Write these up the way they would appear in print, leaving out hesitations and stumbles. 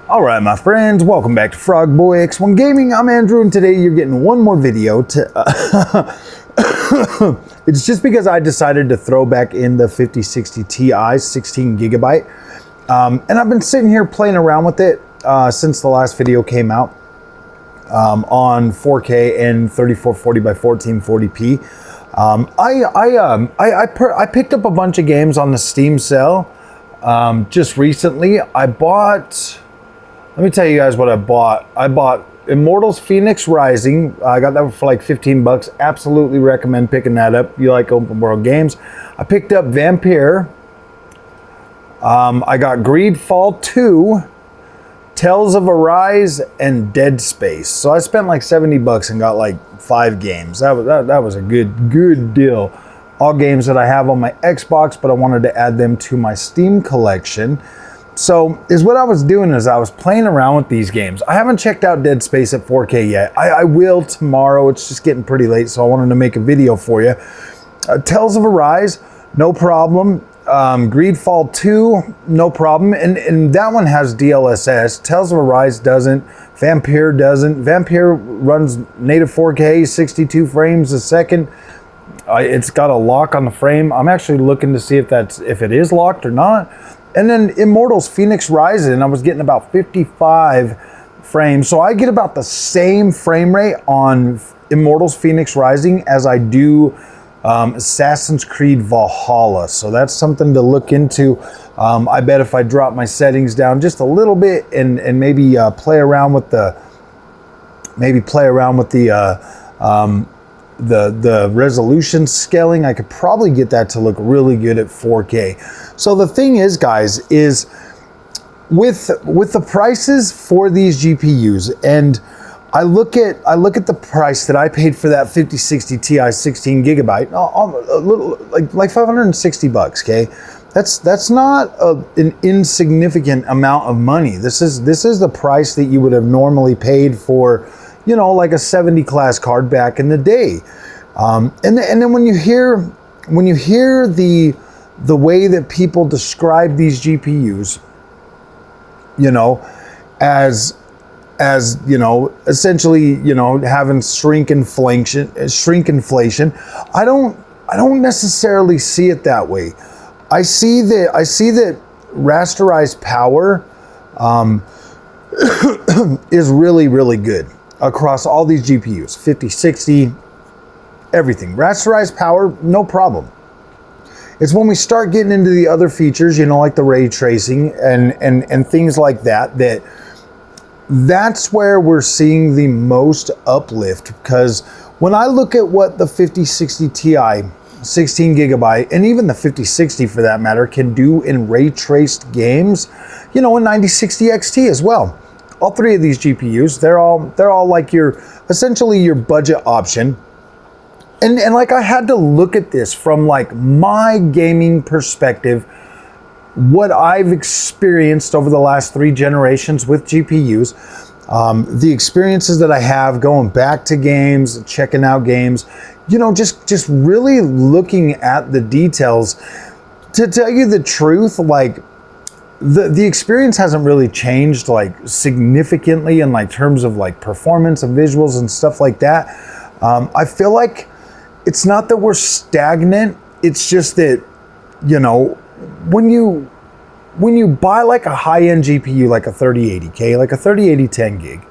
Alright my friends, welcome back to Frog Boy X1 Gaming. I'm Andrew and today you're getting one more video to... It's just because I decided to throw back in the 5060 Ti 16 gigabyte. And I've been sitting here playing around with it since the last video came out on 4K and 3440 by 1440p. I picked up a bunch of games on the Steam sale just recently. I bought... Let me tell you guys what I bought. I bought Immortals Fenyx Rising. I got that for like 15 bucks. Absolutely recommend picking that up. You like open world games. I picked up Vampire. I got Greedfall 2, Tales of Arise, and Dead Space. So I spent like 70 bucks and got like 5 games. That was a good deal. All games that I have on my Xbox, but I wanted to add them to my Steam collection. So what I was doing is I was playing around with these games. I haven't checked out Dead Space at 4K yet. I will tomorrow. It's just getting pretty late, so I wanted to make a video for you. Tales of Arise, no problem. Greedfall 2, no problem. And that one has DLSS. Tales of Arise doesn't. Vampire doesn't. Vampire runs native 4K, 62 frames a second. It's got a lock on the frame. I'm actually looking to see if it is locked or not. And then Immortals Fenyx Rising, I was getting about 55 frames. So I get about the same frame rate on Immortals Fenyx Rising as I do Assassin's Creed Valhalla. So that's something to look into. I bet if I drop my settings down just a little bit and maybe play around with the resolution scaling, I could probably get that to look really good at 4K. So the thing is, guys, is with the prices for these GPUs, and I look at the price that I paid for that 5060 Ti 16 gigabyte, a little like 560 bucks. Okay, that's not an insignificant amount of money. This is the price that you would have normally paid for, you know, like a 70 class card back in the day. And then when you hear the way that people describe these GPUs, you know, as you know, essentially, you know, having shrink inflation, I don't necessarily see it that way. I see that rasterized power is really good across all these GPUs, 50, 60, everything. Rasterized power, no problem. It's when we start getting into the other features, you know, like the ray tracing and things like that's where we're seeing the most uplift. Because when I look at what the 5060 Ti 16 gigabyte and even the 5060 for that matter can do in ray traced games, you know, in 9060 XT as well. All three of these GPUs, they're all like essentially your budget option. And like I had to look at this from like my gaming perspective, what I've experienced over the last 3 generations with GPUs, the experiences that I have going back to games, checking out games, you know, just really looking at the details. To tell you the truth, like the experience hasn't really changed like significantly in like terms of like performance and visuals and stuff like that. I feel like it's not that we're stagnant. It's just that, you know, when you buy like a high-end GPU, like a 3080, like a 3080 10 gig,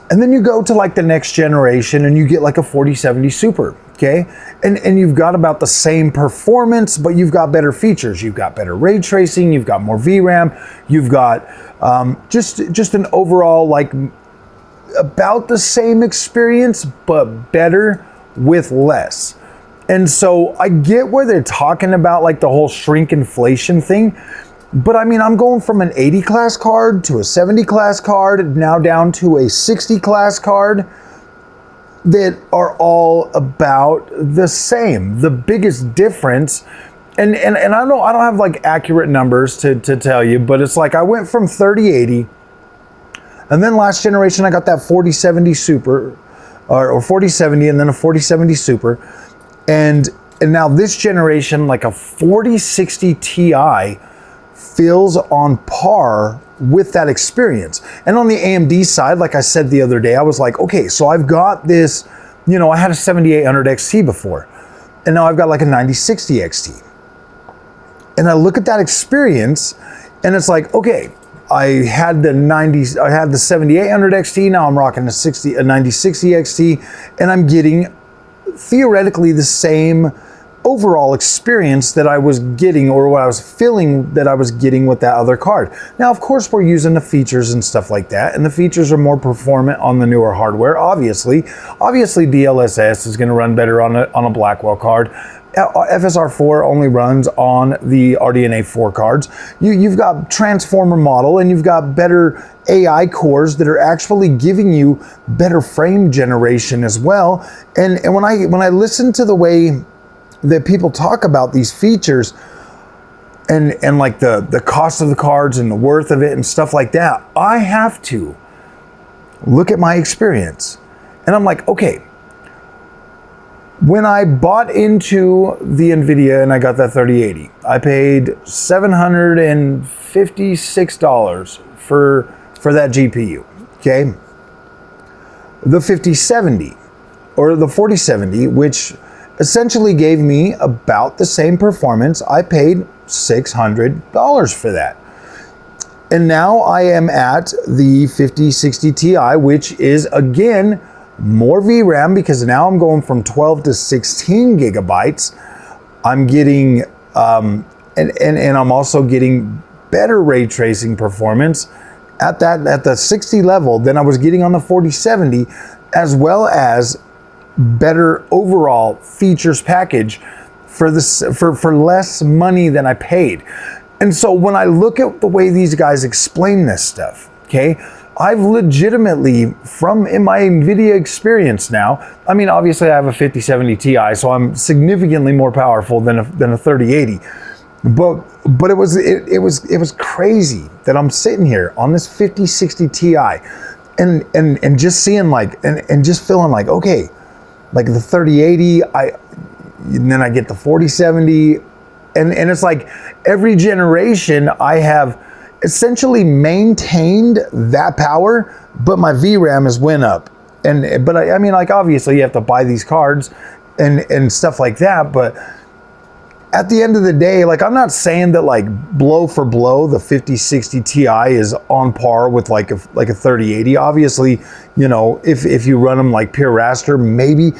and then you go to like the next generation and you get like a 4070 Super, okay? And you've got about the same performance, but you've got better features. You've got better ray tracing, you've got more VRAM, you've got just an overall like about the same experience, but better with less. And so I get where they're talking about like the whole shrink inflation thing, but I mean, I'm going from an 80 class card to a 70 class card, now down to a 60 class card, that are all about the same. The biggest difference, and I don't have like accurate numbers to tell you, but it's like I went from 3080, and then last generation I got that 4070 Super, or 4070, and then a 4070 Super, and now this generation, like a 4060 Ti feels on par with that experience. And on the AMD side, like I said the other day, I was like, okay, so I've got this, you know, I had a 7800 XT before, and now I've got like a 9060 XT. And I look at that experience, and it's like, okay, I had the 7800 XT, now I'm rocking a 9060 XT, and I'm getting theoretically the same overall experience that I was getting, or what I was feeling that I was getting with that other card. Now, of course, we're using the features and stuff like that, and the features are more performant on the newer hardware, obviously. Obviously, DLSS is going to run better on a Blackwell card. FSR4 only runs on the RDNA 4 cards. You've got transformer model, and you've got better AI cores that are actually giving you better frame generation as well. And when I listen to the way that people talk about these features and like the cost of the cards and the worth of it and stuff like that, I have to look at my experience. And I'm like, okay, when I bought into the Nvidia and I got that 3080, I paid $756 for that GPU, okay? The 5070 or the 4070, which essentially gave me about the same performance, I paid $600 for that. And now I am at the 5060 Ti, which is again more VRAM, because now I'm going from 12 to 16 gigabytes. I'm getting, and I'm also getting better ray tracing performance at the 60 level than I was getting on the 4070, as well as better overall features package for less money than I paid. And so when I look at the way these guys explain this stuff, okay, I've legitimately, in my Nvidia experience now, I mean, obviously I have a 5070 Ti, so I'm significantly more powerful than a 3080. But it was crazy that I'm sitting here on this 5060 Ti and just seeing and just feeling like, okay, like the 3080, and then I get the 4070, and it's like every generation I have essentially maintained that power, but my VRAM has went up. But I mean, like, obviously you have to buy these cards and stuff like that, but at the end of the day, like, I'm not saying that like blow for blow the 5060 Ti is on par with like a 3080. Obviously, you know, if you run them like pure raster, maybe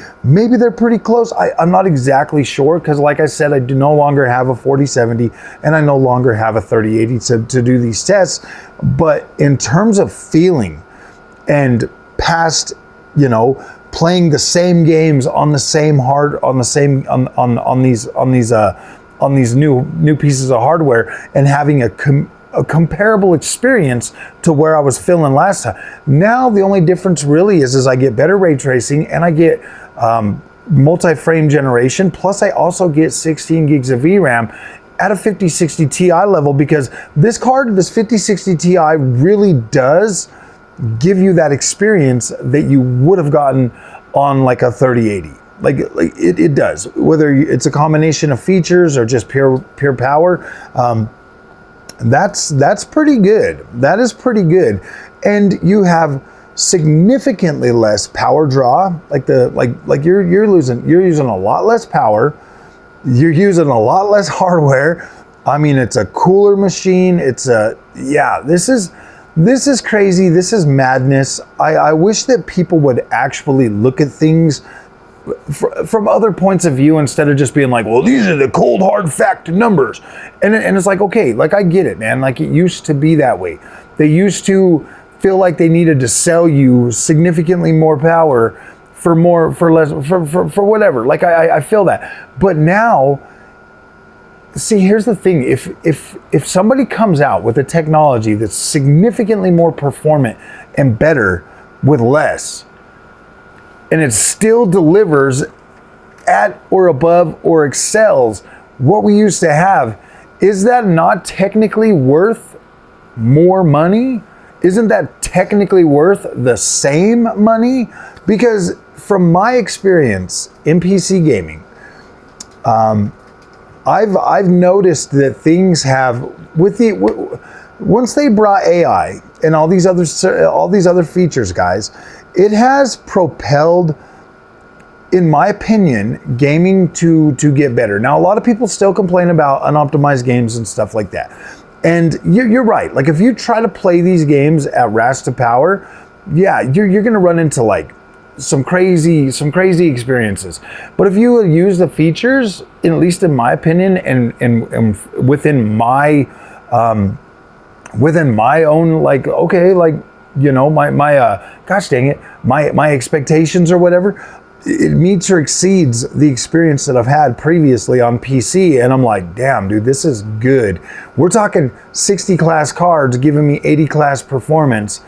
they're pretty close. I'm not exactly sure, because like I said, I do no longer have a 4070 and I no longer have a 3080 to do these tests. But in terms of feeling and past, you know, playing the same games on the same on these new pieces of hardware, and having a comparable experience to where I was feeling last time. Now the only difference really is I get better ray tracing, and I get multi-frame generation, plus I also get 16 gigs of VRAM at a 5060 Ti level, because this 5060 Ti really does give you that experience that you would have gotten on like a 3080. Like it does, whether it's a combination of features or just pure power. That's pretty good. That is pretty good. And you have significantly less power draw. You're using a lot less power. You're using a lot less hardware. I mean, it's a cooler machine. This is crazy. This is madness. I wish that people would actually look at things from other points of view, instead of just being like, well, these are the cold hard fact numbers. And it's like, okay, like, I get it, man. Like, it used to be that way. They used to feel like they needed to sell you significantly more power for less, for whatever. Like, I feel that. But now, see, here's the thing. If somebody comes out with a technology that's significantly more performant and better with less, and it still delivers at or above or excels what we used to have, is that not technically worth more money? Isn't that technically worth the same money? Because from my experience in PC gaming, I've noticed that things have, once they brought AI and all these other features, guys, it has propelled, in my opinion, gaming to get better. Now, a lot of people still complain about unoptimized games and stuff like that. And you're right. Like, if you try to play these games at RAS to power, yeah, you're going to run into like some crazy experiences. But if you use the features, at least in my opinion, and within my own, like, okay, like, you know, my gosh dang it, my expectations or whatever, it meets or exceeds the experience that I've had previously on PC, and I'm like, damn, dude, this is good. We're talking 60 class cards giving me 80 class performance,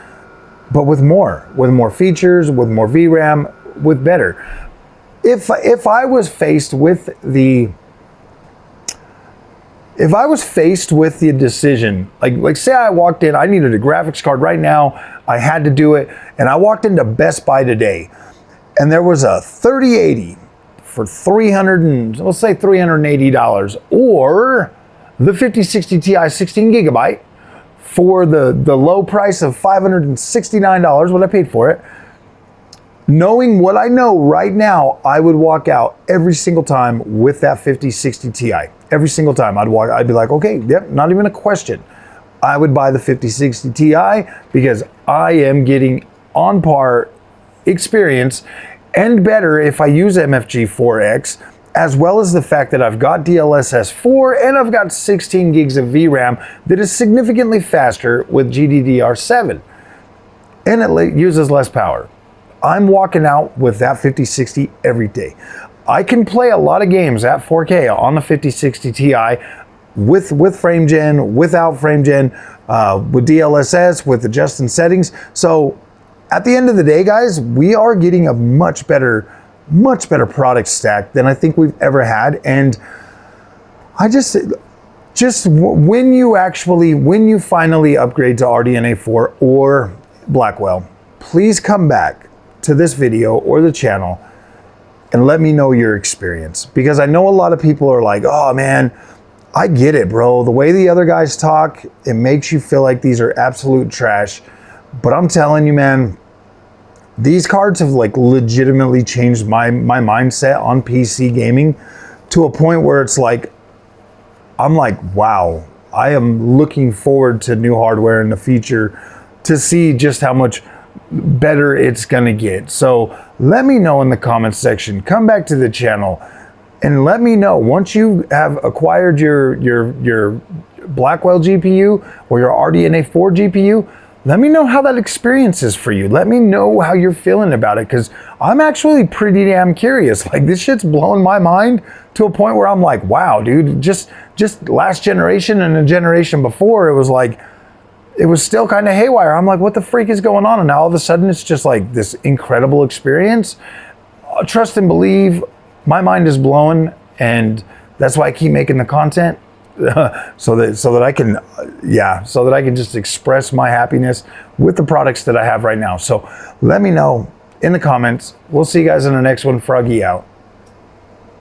but with more features, with more VRAM, with better. If I was faced with the decision, like say I walked in, I needed a graphics card right now, I had to do it, and I walked into Best Buy today, and there was a 3080 for let's say $380, or the 5060 Ti 16 gigabyte for the low price of $569, what I paid for it. Knowing what I know right now, I would walk out every single time with that 5060 Ti. Every single time I'd be like, okay, yep, not even a question. I would buy the 5060 Ti because I am getting on par experience and better if I use MFG4X, as well as the fact that I've got DLSS 4 and I've got 16 gigs of VRAM that is significantly faster with GDDR7, and it uses less power. I'm walking out with that 5060 every day. I can play a lot of games at 4K on the 5060 Ti with frame gen, without frame gen, with DLSS, with adjusting settings. So at the end of the day, guys, we are getting a much better product stack than I think we've ever had. And I just when you finally upgrade to RDNA 4 or Blackwell, please come back to this video or the channel and let me know your experience, because I know a lot of people are like, oh man, I get it, bro. The way the other guys talk, it makes you feel like these are absolute trash. But I'm telling you, man, these cards have like legitimately changed my mindset on PC gaming to a point where it's like, I'm like, wow, I am looking forward to new hardware in the future to see just how much better it's gonna get. So let me know in the comments section, come back to the channel and let me know, once you have acquired your Blackwell GPU or your RDNA 4 GPU, let me know how that experience is for you. Let me know how you're feeling about it, because I'm actually pretty damn curious. Like, this shit's blowing my mind to a point where I'm like, wow, dude, just last generation and the generation before, it was like, it was still kind of haywire. I'm like, what the freak is going on? And now all of a sudden it's just like this incredible experience. Trust and believe, my mind is blown, and that's why I keep making the content. so that I can just express my happiness with the products that I have right now. So let me know in the comments. We'll see you guys in the next one. Froggy out.